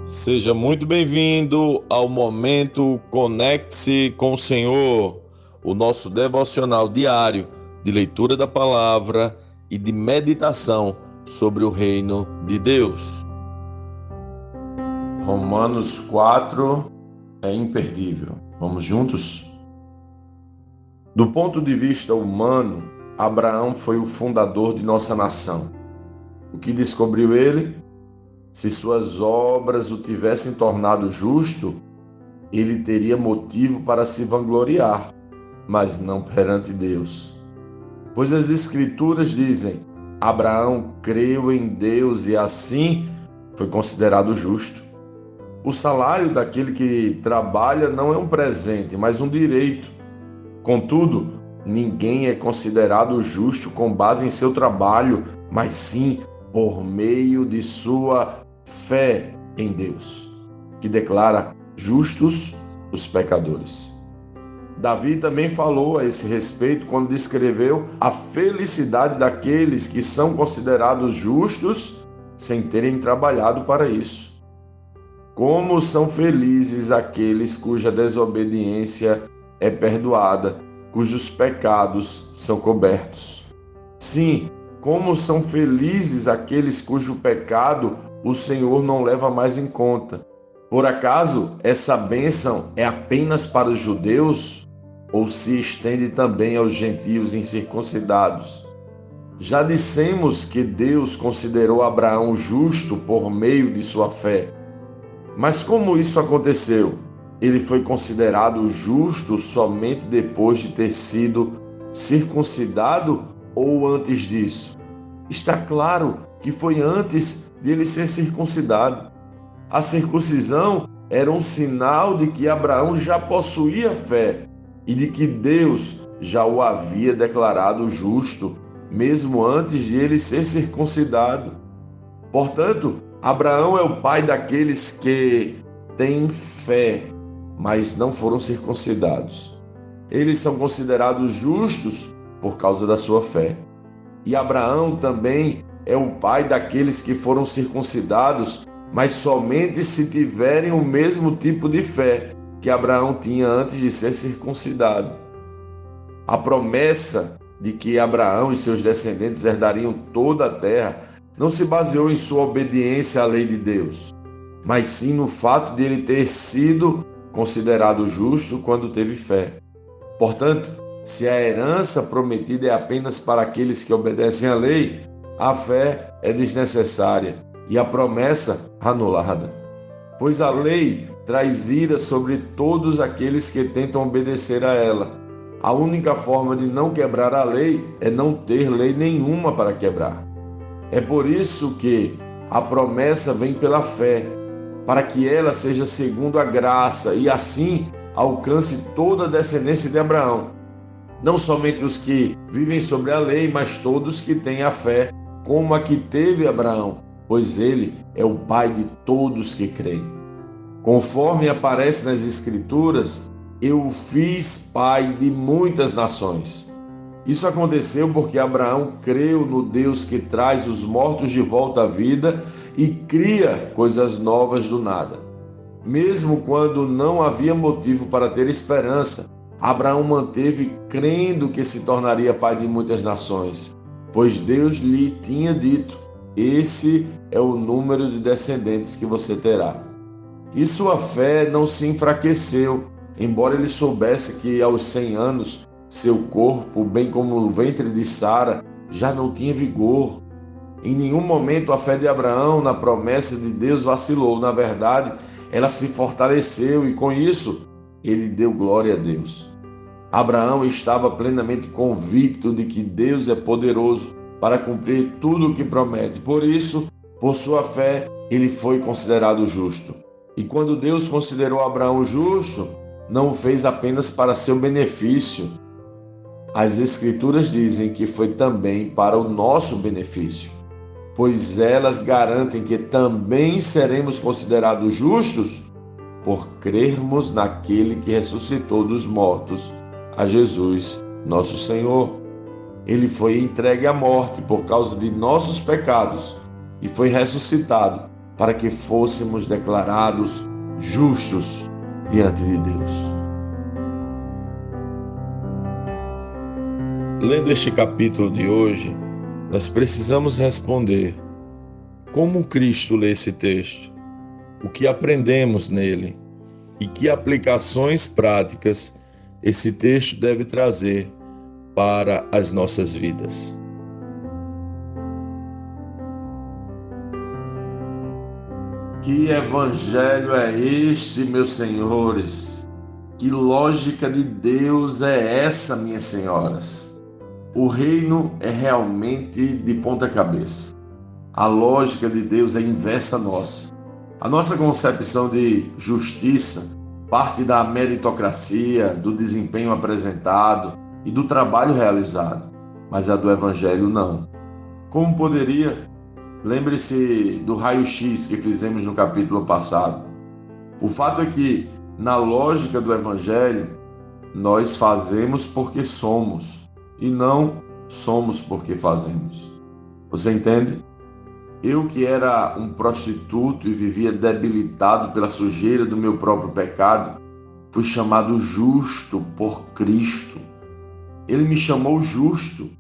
Seja muito bem-vindo ao momento Conecte-se com o Senhor, o nosso devocional diário de leitura da palavra e de meditação sobre o reino de Deus. Romanos 4 é imperdível. Vamos juntos? Do ponto de vista humano, Abraão foi o fundador de nossa nação. O que descobriu ele? Se suas obras o tivessem tornado justo, ele teria motivo para se vangloriar, mas não perante Deus. Pois as Escrituras dizem: Abraão creu em Deus e assim foi considerado justo. O salário daquele que trabalha não é um presente, mas um direito. Contudo, ninguém é considerado justo com base em seu trabalho, mas sim por meio de sua fé em Deus, que declara justos os pecadores. Davi também falou a esse respeito quando descreveu a felicidade daqueles que são considerados justos sem terem trabalhado para isso. Como são felizes aqueles cuja desobediência é perdoada, cujos pecados são cobertos. Sim, como são felizes aqueles cujo pecado o Senhor não leva mais em conta. Por acaso essa bênção é apenas para os judeus ou se estende também aos gentios incircuncidados? Já dissemos que Deus considerou Abraão justo por meio de sua fé. Mas como isso aconteceu? Ele foi considerado justo somente depois de ter sido circuncidado ou antes disso? Está claro que foi antes de ele ser circuncidado. A circuncisão era um sinal de que Abraão já possuía fé e de que Deus já o havia declarado justo, mesmo antes de ele ser circuncidado. Portanto, Abraão é o pai daqueles que têm fé, mas não foram circuncidados. Eles são considerados justos por causa da sua fé. E Abraão também é o pai daqueles que foram circuncidados, mas somente se tiverem o mesmo tipo de fé que Abraão tinha antes de ser circuncidado. A promessa de que Abraão e seus descendentes herdariam toda a terra não se baseou em sua obediência à lei de Deus, mas sim no fato de ele ter sido considerado justo quando teve fé. Portanto, se a herança prometida é apenas para aqueles que obedecem à lei, a fé é desnecessária e a promessa anulada. Pois a lei traz ira sobre todos aqueles que tentam obedecer a ela. A única forma de não quebrar a lei é não ter lei nenhuma para quebrar. É por isso que a promessa vem pela fé, para que ela seja segundo a graça e assim alcance toda a descendência de Abraão. Não somente os que vivem sobre a lei, mas todos que têm a fé, como a que teve Abraão, pois ele é o pai de todos que creem. Conforme aparece nas Escrituras, eu o fiz pai de muitas nações. Isso aconteceu porque Abraão creu no Deus que traz os mortos de volta à vida e cria coisas novas do nada. Mesmo quando não havia motivo para ter esperança, Abraão manteve crendo que se tornaria pai de muitas nações, pois Deus lhe tinha dito: esse é o número de descendentes que você terá. E sua fé não se enfraqueceu, embora ele soubesse que aos 100 anos seu corpo, bem como o ventre de Sara, já não tinha vigor. Em nenhum momento a fé de Abraão na promessa de Deus vacilou. Na verdade, ela se fortaleceu e com isso ele deu glória a Deus. Abraão estava plenamente convicto de que Deus é poderoso para cumprir tudo o que promete. Por isso, por sua fé, ele foi considerado justo. E quando Deus considerou Abraão justo, não o fez apenas para seu benefício. As Escrituras dizem que foi também para o nosso benefício, pois elas garantem que também seremos considerados justos por crermos naquele que ressuscitou dos mortos, a Jesus, nosso Senhor. Ele foi entregue à morte por causa de nossos pecados e foi ressuscitado para que fôssemos declarados justos diante de Deus. Lendo este capítulo de hoje, nós precisamos responder: como Cristo lê esse texto? O que aprendemos nele? E que aplicações práticas esse texto deve trazer para as nossas vidas? Que evangelho é este, meus senhores? Que lógica de Deus é essa, minhas senhoras? O reino é realmente de ponta cabeça. A lógica de Deus é inversa à nossa. A nossa concepção de justiça parte da meritocracia, do desempenho apresentado e do trabalho realizado, mas a do evangelho não. Como poderia? Lembre-se do raio-x que fizemos no capítulo passado. O fato é que, na lógica do Evangelho, nós fazemos porque somos e não somos porque fazemos. Você entende? Eu que era um prostituto e vivia debilitado pela sujeira do meu próprio pecado, fui chamado justo por Cristo. Ele me chamou justo.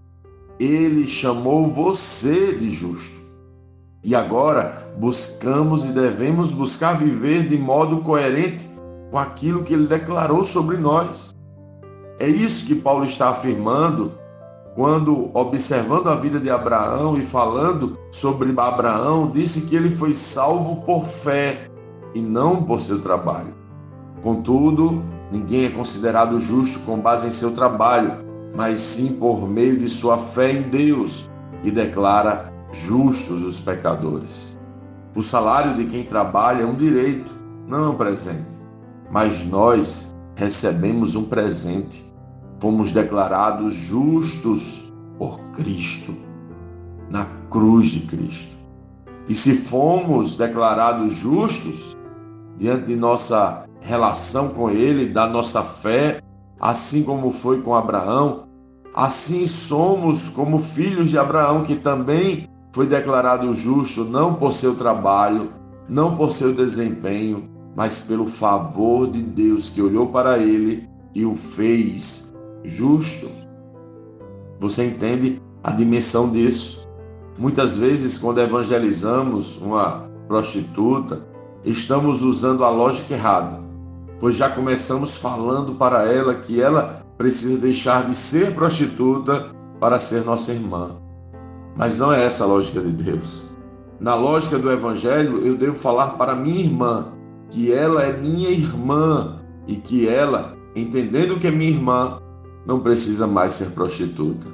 Ele chamou você de justo. E agora buscamos e devemos buscar viver de modo coerente com aquilo que ele declarou sobre nós. É isso que Paulo está afirmando quando, observando a vida de Abraão e falando sobre Abraão, disse que ele foi salvo por fé e não por seu trabalho. Contudo, ninguém é considerado justo com base em seu trabalho, mas sim por meio de sua fé em Deus, que declara justos os pecadores. O salário de quem trabalha é um direito, não é um presente. Mas nós recebemos um presente. Fomos declarados justos por Cristo, na cruz de Cristo. E se fomos declarados justos, diante de nossa relação com Ele, da nossa fé, assim como foi com Abraão, assim somos como filhos de Abraão, que também foi declarado justo não por seu trabalho, não por seu desempenho, mas pelo favor de Deus que olhou para ele e o fez justo. Você entende a dimensão disso? Muitas vezes, quando evangelizamos uma prostituta, estamos usando a lógica errada, pois já começamos falando para ela que ela precisa deixar de ser prostituta para ser nossa irmã. Mas não é essa a lógica de Deus. Na lógica do Evangelho, eu devo falar para minha irmã que ela é minha irmã e que ela, entendendo que é minha irmã, não precisa mais ser prostituta.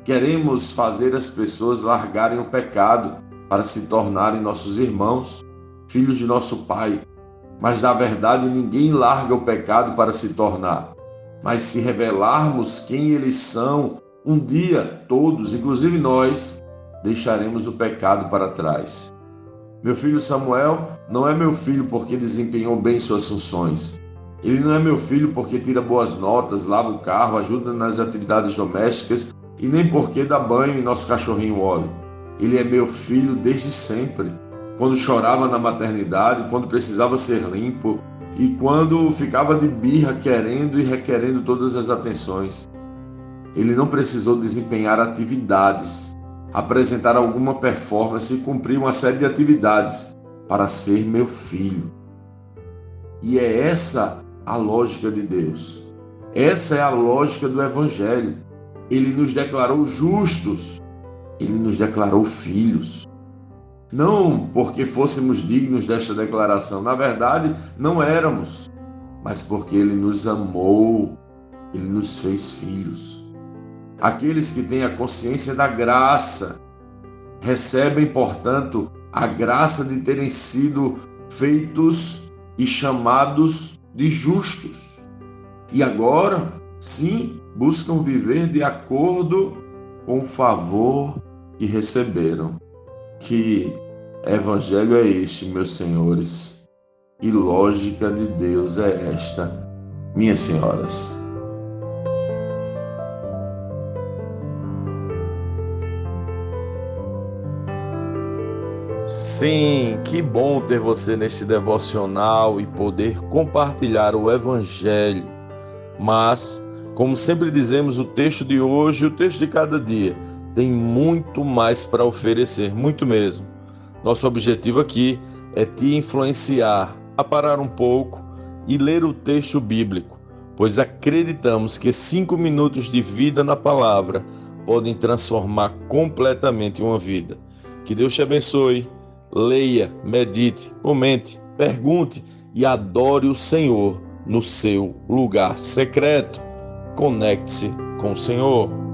Queremos fazer as pessoas largarem o pecado para se tornarem nossos irmãos, filhos de nosso Pai. Mas, na verdade, ninguém larga o pecado para se tornar. Mas se revelarmos quem eles são, um dia todos, inclusive nós, deixaremos o pecado para trás. Meu filho Samuel não é meu filho porque desempenhou bem suas funções. Ele não é meu filho porque tira boas notas, lava o carro, ajuda nas atividades domésticas e nem porque dá banho em nosso cachorrinho Oli. Ele é meu filho desde sempre. Quando chorava na maternidade, quando precisava ser limpo e quando ficava de birra querendo e requerendo todas as atenções. Ele não precisou desempenhar atividades, apresentar alguma performance e cumprir uma série de atividades para ser meu filho. E é essa a lógica de Deus. Essa é a lógica do Evangelho. Ele nos declarou justos, ele nos declarou filhos. Não porque fôssemos dignos desta declaração, na verdade não éramos, mas porque ele nos amou, ele nos fez filhos. Aqueles que têm a consciência da graça recebem, portanto, a graça de terem sido feitos e chamados de justos. E agora, sim, buscam viver de acordo com o favor que receberam. Que evangelho é este, meus senhores? Que lógica de Deus é esta, minhas senhoras? Sim, que bom ter você neste devocional e poder compartilhar o Evangelho. Mas, como sempre dizemos, o texto de hoje e o texto de cada dia tem muito mais para oferecer, muito mesmo. Nosso objetivo aqui é te influenciar a parar um pouco e ler o texto bíblico, pois acreditamos que 5 minutos de vida na palavra podem transformar completamente uma vida. Que Deus te abençoe. Leia, medite, comente, pergunte e adore o Senhor no seu lugar secreto. Conecte-se com o Senhor.